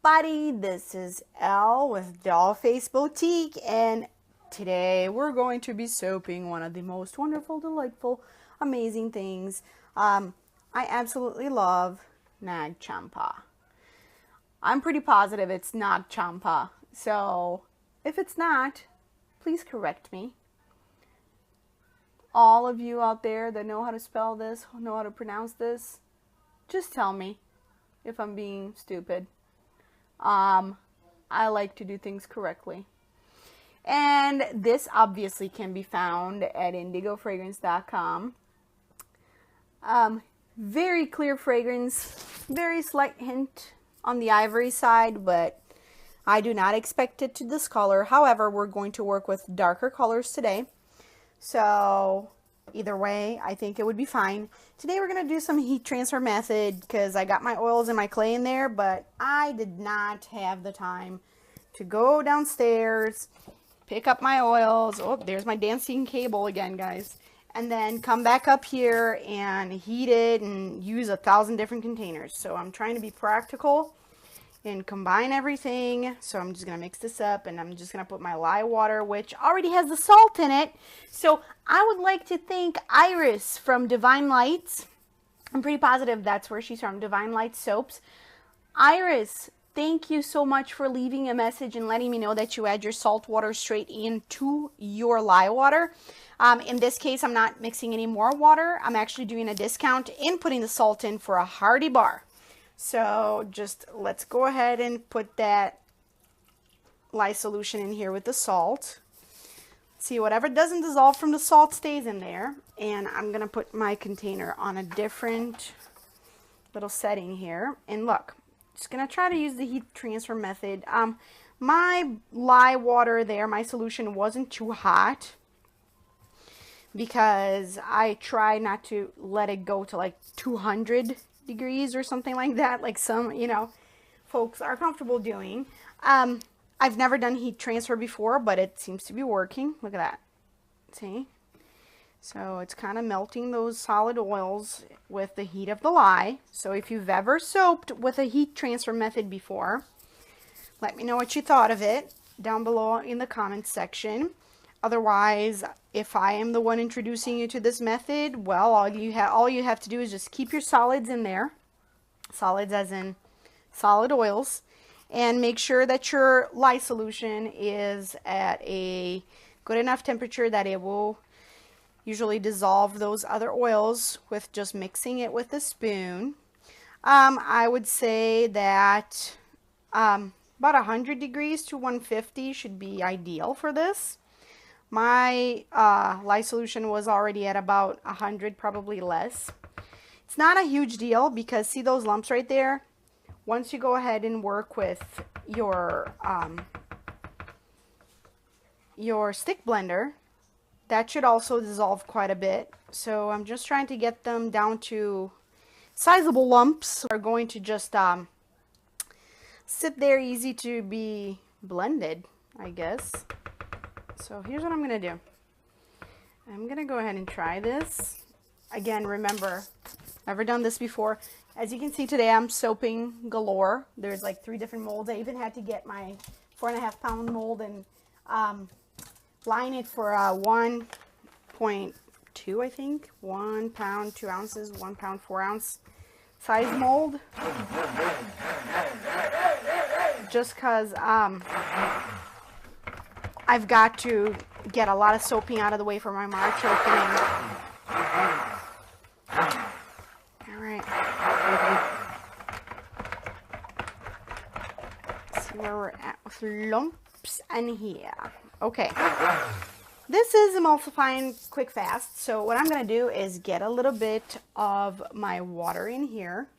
everybody, this is Elle with Dollface Boutique, and today we're going to be soaping one of the most wonderful, delightful, amazing things. I absolutely love Nag Champa. I'm pretty positive it's Nag Champa, so if it's not, please correct me. All of you out there that know how to spell this, know how to pronounce this, just tell me if I'm being stupid. I like to do things correctly. And this obviously can be found at indigofragrance.com. Very clear fragrance, very slight hint on the ivory side, but I do not expect it to discolor. However, we're going to work with darker colors today. So either way, I think it would be fine. Today we're going to do some heat transfer method because I got my oils and my clay in there, but I did not have the time to go downstairs, pick up my oils. Oh, there's my dancing cable again, guys. And then come back up here and heat it and use 1,000 different containers. So I'm trying to be practical and combine everything. So I'm just going to mix this up, and I'm just going to put my lye water, which already has the salt in it. So I would like to thank Iris from Divine Lights. I'm pretty positive that's where she's from, Divine Lights Soaps. Iris, thank you so much for leaving a message and letting me know that you add your salt water straight into your lye water. In this case, I'm not mixing any more water. I'm actually doing a discount and putting the salt in for a hearty bar. So just let's go ahead and put that lye solution in here with the salt. See, whatever doesn't dissolve from the salt stays in there. And I'm going to put my container on a different little setting here. And look, just going to try to use the heat transfer method. My lye water there, my solution wasn't too hot, because I try not to let it go to like 200 degrees or something like that, like some, folks are comfortable doing. I've never done heat transfer before, but it seems to be working. Look at that. See? So it's kind of melting those solid oils with the heat of the lye. So if you've ever soaped with a heat transfer method before, let me know what you thought of it down below in the comments section. Otherwise, if I am the one introducing you to this method, well, all you have to do is just keep your solids in there. Solids as in solid oils. And make sure that your lye solution is at a good enough temperature that it will usually dissolve those other oils with just mixing it with a spoon. I would say that about 100 degrees to 150 should be ideal for this. My lye solution was already at about 100, probably less. It's not a huge deal because see those lumps right there? Once you go ahead and work with your stick blender, that should also dissolve quite a bit. So I'm just trying to get them down to sizable lumps. Are going to just sit there, easy to be blended, I guess. So here's what I'm going to do. I'm going to go ahead and try this. Again, remember, never done this before. As you can see today, I'm soaping galore. There's like 3 different molds. I even had to get my 4.5 pound mold and line it for 1.2, I think. 1 pound, 2 ounces, 1 pound, 4 ounce size mold. Just because I've got to get a lot of soaping out of the way for my March opening. All right. Let's see where we're at with lumps and here. Okay. This is emulsifying quick fast. So what I'm going to do is get a little bit of my water in here.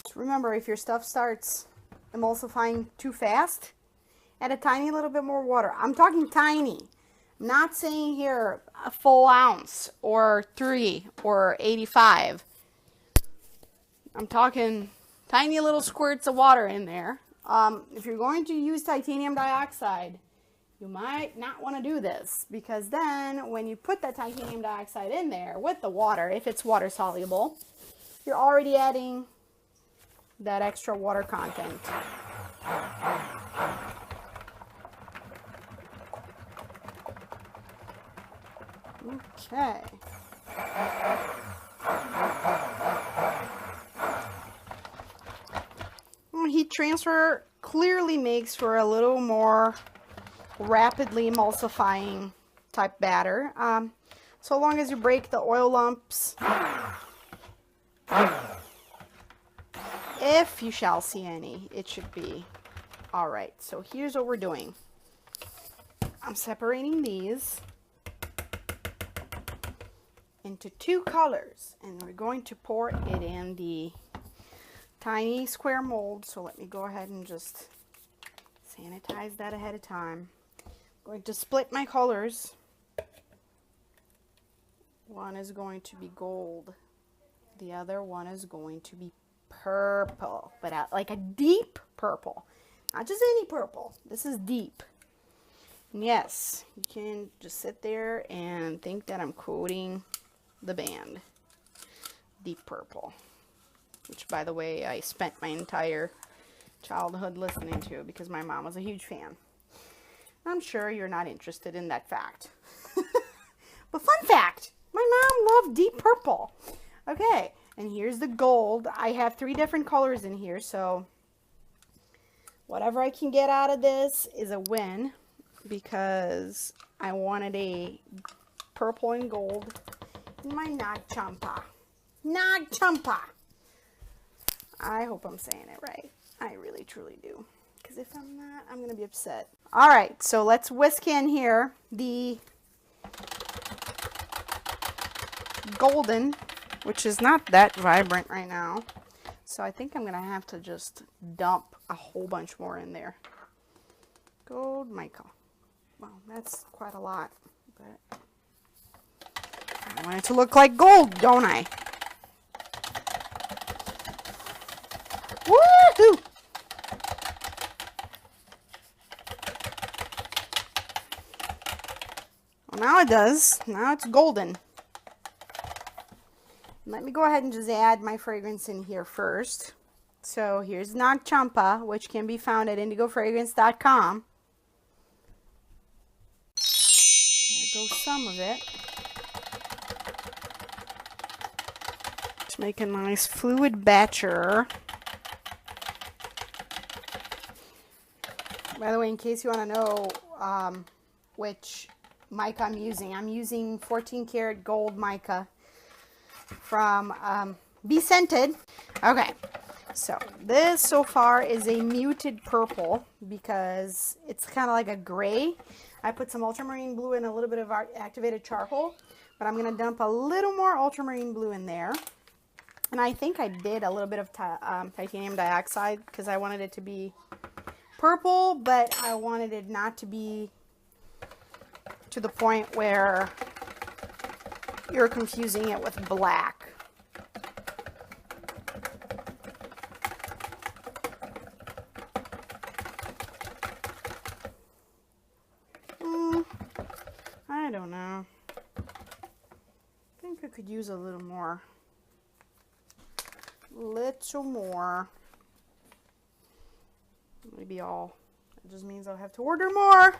Just remember, if your stuff starts emulsifying too fast, add a tiny little bit more water. I'm talking tiny. I'm not saying here a full ounce or 3 or 85. I'm talking tiny little squirts of water in there. If you're going to use titanium dioxide, you might not want to do this, because then when you put that titanium dioxide in there with the water, if it's water soluble, you're already adding that extra water content. Okay. Heat transfer clearly makes for a little more rapidly emulsifying type batter. So long as you break the oil lumps, if you shall see any, it should be all right. So here's what we're doing. I'm separating these into two colors, and we're going to pour it in the tiny square mold. So let me go ahead and just sanitize that ahead of time. I'm going to split my colors. One is going to be gold. The other one is going to be purple, but like a deep purple. Not just any purple. This is deep. And yes, you can just sit there and think that I'm quoting the band. Deep Purple. Which, by the way, I spent my entire childhood listening to because my mom was a huge fan. I'm sure you're not interested in that fact. But fun fact, my mom loved Deep Purple. Okay, and here's the gold. I have 3 different colors in here, so whatever I can get out of this is a win because I wanted a purple and gold in my Nag Champa. Nag Champa! I hope I'm saying it right. I really, truly do. Because if I'm not, I'm going to be upset. Alright, so let's whisk in here the golden, which is not that vibrant right now. So I think I'm going to have to just dump a whole bunch more in there. Gold mica. Well, that's quite a lot. But I want it to look like gold, don't I? Woohoo! Well, now it does. Now it's golden. Let me go ahead and just add my fragrance in here first. So here's Nag Champa, which can be found at indigofragrance.com. There goes some of it. Just make a nice fluid batcher. By the way, in case you want to know which mica I'm using 14 karat gold mica from Be Scented. Okay, so this so far is a muted purple because it's kind of like a gray. I put some ultramarine blue and a little bit of activated charcoal, but I'm going to dump a little more ultramarine blue in there. And I think I did a little bit of titanium dioxide because I wanted it to be purple, but I wanted it not to be to the point where you're confusing it with black. I don't know. I think I could use a little more. Maybe all. It just means I'll have to order more.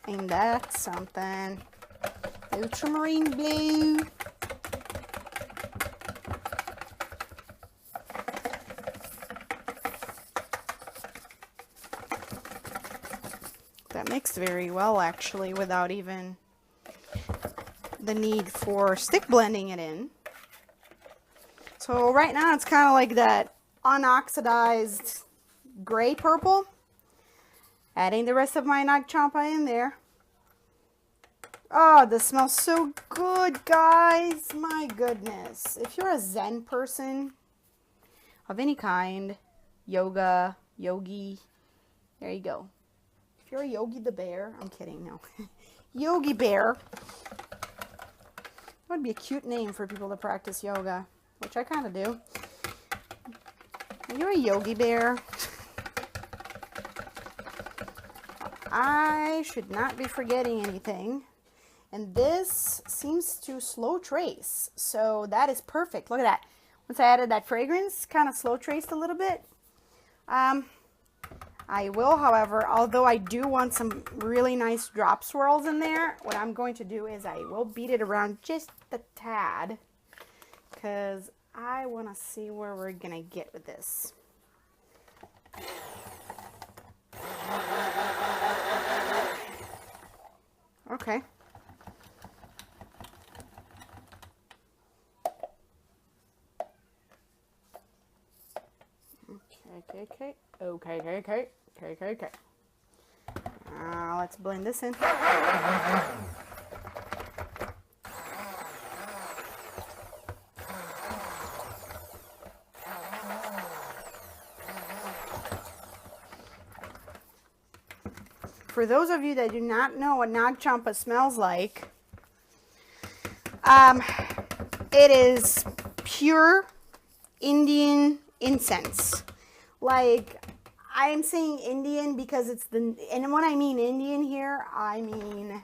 Ain't that something? Ultramarine blue. That mixed very well actually without even the need for stick blending it in. So right now it's kind of like that unoxidized gray purple. Adding the rest of my Nag Champa in there. Oh, this smells so good, guys. My goodness. If you're a Zen person of any kind, yoga, yogi, there you go. If you're a Yogi the Bear, I'm kidding, no. Yogi Bear. That would be a cute name for people to practice yoga, which I kind of do. You're a Yogi Bear. I should not be forgetting anything. And this seems to slow trace. So that is perfect. Look at that. Once I added that fragrance, kind of slow traced a little bit. I will, however, although I do want some really nice drop swirls in there, what I'm going to do is I will beat it around just a tad, because I want to see where we're going to get with this. Okay. Okay. Let's blend this in. For those of you that do not know what Nag Champa smells like, it is pure Indian incense. Like, I'm saying Indian because it's the, and when I mean Indian here, I mean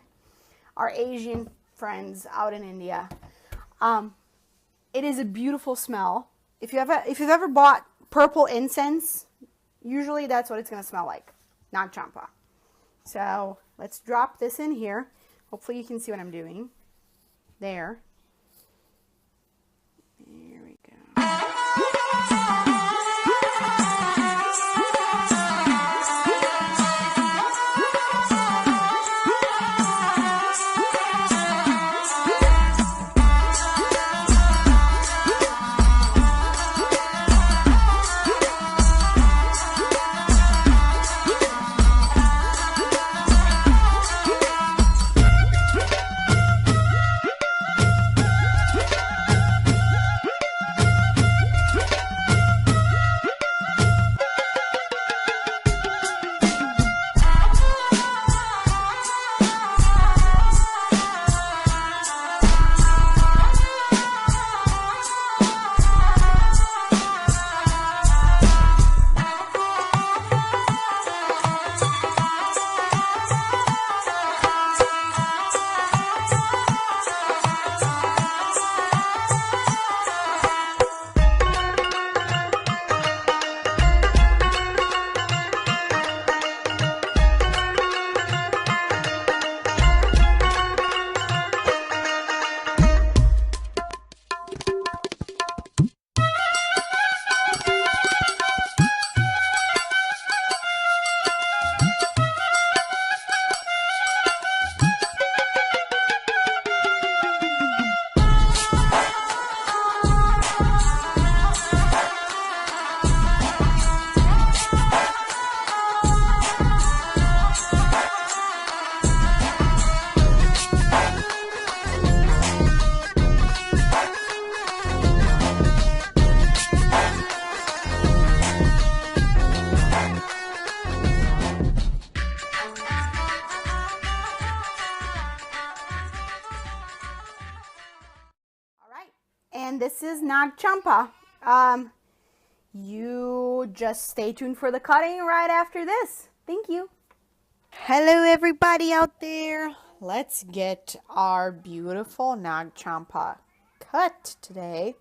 our Asian friends out in India. It is a beautiful smell. If you've ever bought purple incense, usually that's what it's going to smell like, Nag Champa. So let's drop this in here. Hopefully you can see what I'm doing. There. There we go. And this is Nag Champa. You just stay tuned for the cutting right after this. Thank you. Hello everybody out there. Let's get our beautiful Nag Champa cut today.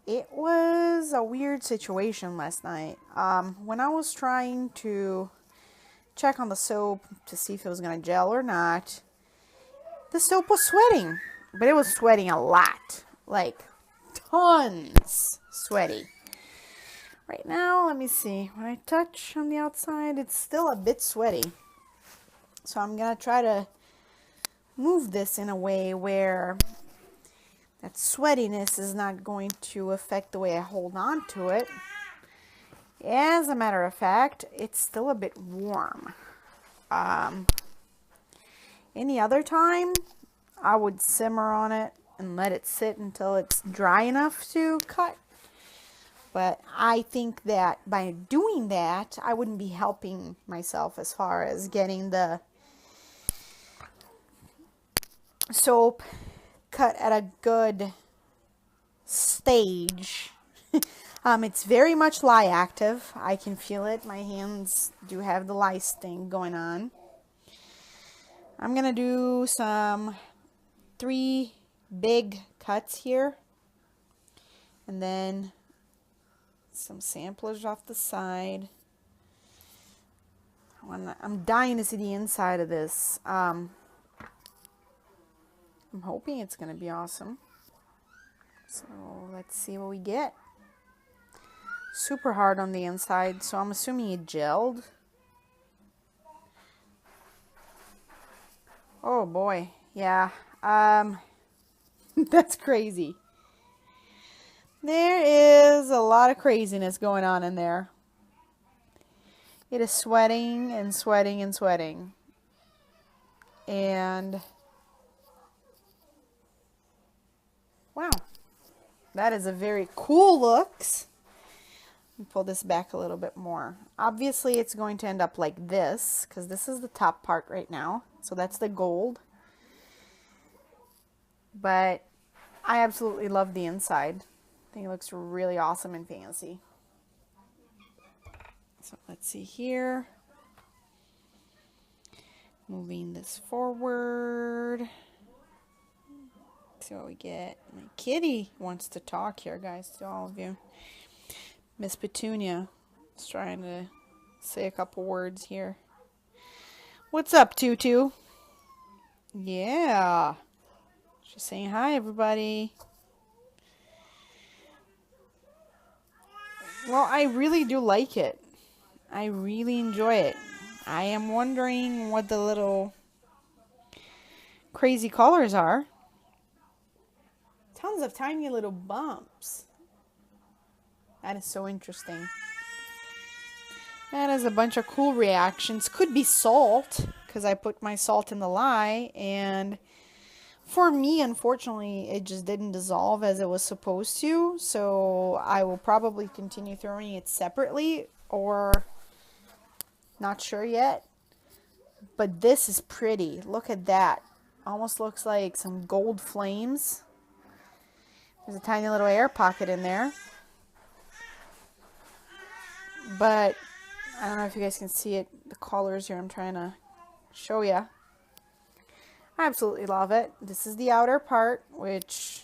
It was a weird situation last night. When I was trying to check on the soap to see if it was going to gel or not, the soap was sweating. But it was sweating a lot, like tons sweaty. Right now, let me see. When I touch on the outside, it's still a bit sweaty. So I'm going to try to move this in a way where that sweatiness is not going to affect the way I hold on to it. As a matter of fact, it's still a bit warm. Any other time, I would simmer on it and let it sit until it's dry enough to cut. But I think that by doing that, I wouldn't be helping myself as far as getting the soap cut at a good stage. It's very much lye active. I can feel it. My hands do have the lye sting going on. I'm going to do some 3 big cuts here, and then some samplers off the side. I'm dying to see the inside of this. I'm hoping it's going to be awesome. So let's see what we get. Super hard on the inside, so I'm assuming it gelled. Oh boy, yeah. That's crazy. There is a lot of craziness going on in there. It is sweating and sweating and sweating. And wow, that is a very cool looks. Let me pull this back a little bit more. Obviously, it's going to end up like this because this is the top part right now. So that's the gold. But I absolutely love the inside. I think it looks really awesome and fancy. So let's see here. Moving this forward. See what we get. My kitty wants to talk here, guys, to all of you. Miss Petunia is trying to say a couple words here. What's up, Tutu? Yeah. She's saying hi, everybody. Well, I really do like it. I really enjoy it. I am wondering what the little crazy colors are. Tons of tiny little bumps. That is so interesting. That is a bunch of cool reactions. Could be salt, because I put my salt in the lye, and for me, unfortunately, it just didn't dissolve as it was supposed to, so I will probably continue throwing it separately, or not sure yet. But this is pretty. Look at that. Almost looks like some gold flames. There's a tiny little air pocket in there. But I don't know if you guys can see it, the colors here I'm trying to show you. I absolutely love it. This is the outer part, which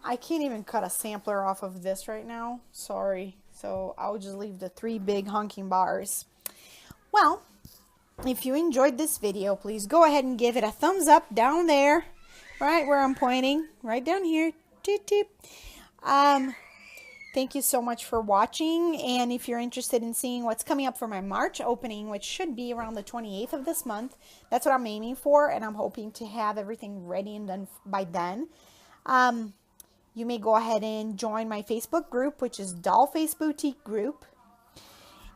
I can't even cut a sampler off of this right now. Sorry. So I'll just leave the 3 big honking bars. Well, if you enjoyed this video, please go ahead and give it a thumbs up down there, right where I'm pointing, right down here. Toot toot. Thank you so much for watching, and if you're interested in seeing what's coming up for my March opening, which should be around the 28th of this month, that's what I'm aiming for, and I'm hoping to have everything ready and done by then. You may go ahead and join my Facebook group, which is Dollface Boutique Group.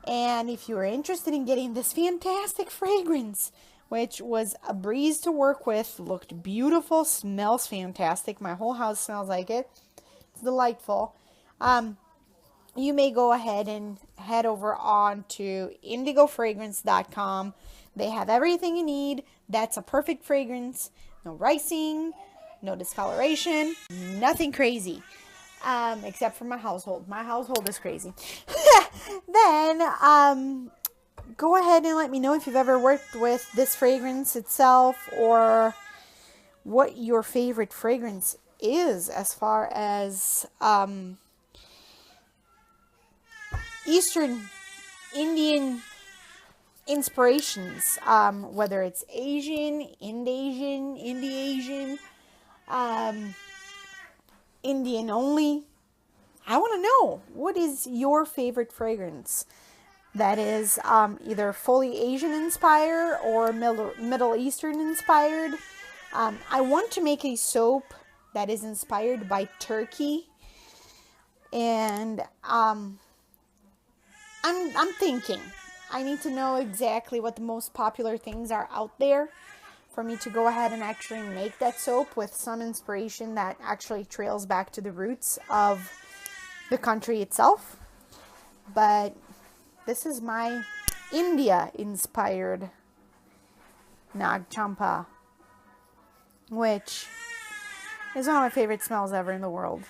And if you are interested in getting this fantastic fragrance, which was a breeze to work with, looked beautiful, smells fantastic. My whole house smells like it. It's delightful. You may go ahead and head over on to indigofragrance.com. They have everything you need. That's a perfect fragrance. No ricing, no discoloration, nothing crazy. Except for my household. My household is crazy. Then, go ahead and let me know if you've ever worked with this fragrance itself, or what your favorite fragrance is as far as Eastern Indian inspirations, whether it's Asian, Indasian, Indiasian, Indian only. I want to know, what is your favorite fragrance that is either fully Asian inspired or Middle Eastern inspired? I want to make a soap that is inspired by Turkey, and I'm thinking I need to know exactly what the most popular things are out there for me to go ahead and actually make that soap with some inspiration that actually trails back to the roots of the country itself. But this is my India inspired Nag Champa, which is one of my favorite smells ever in the world.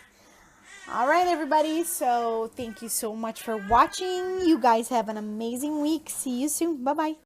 All right, everybody. So thank you so much for watching. You guys have an amazing week. See you soon. Bye-bye.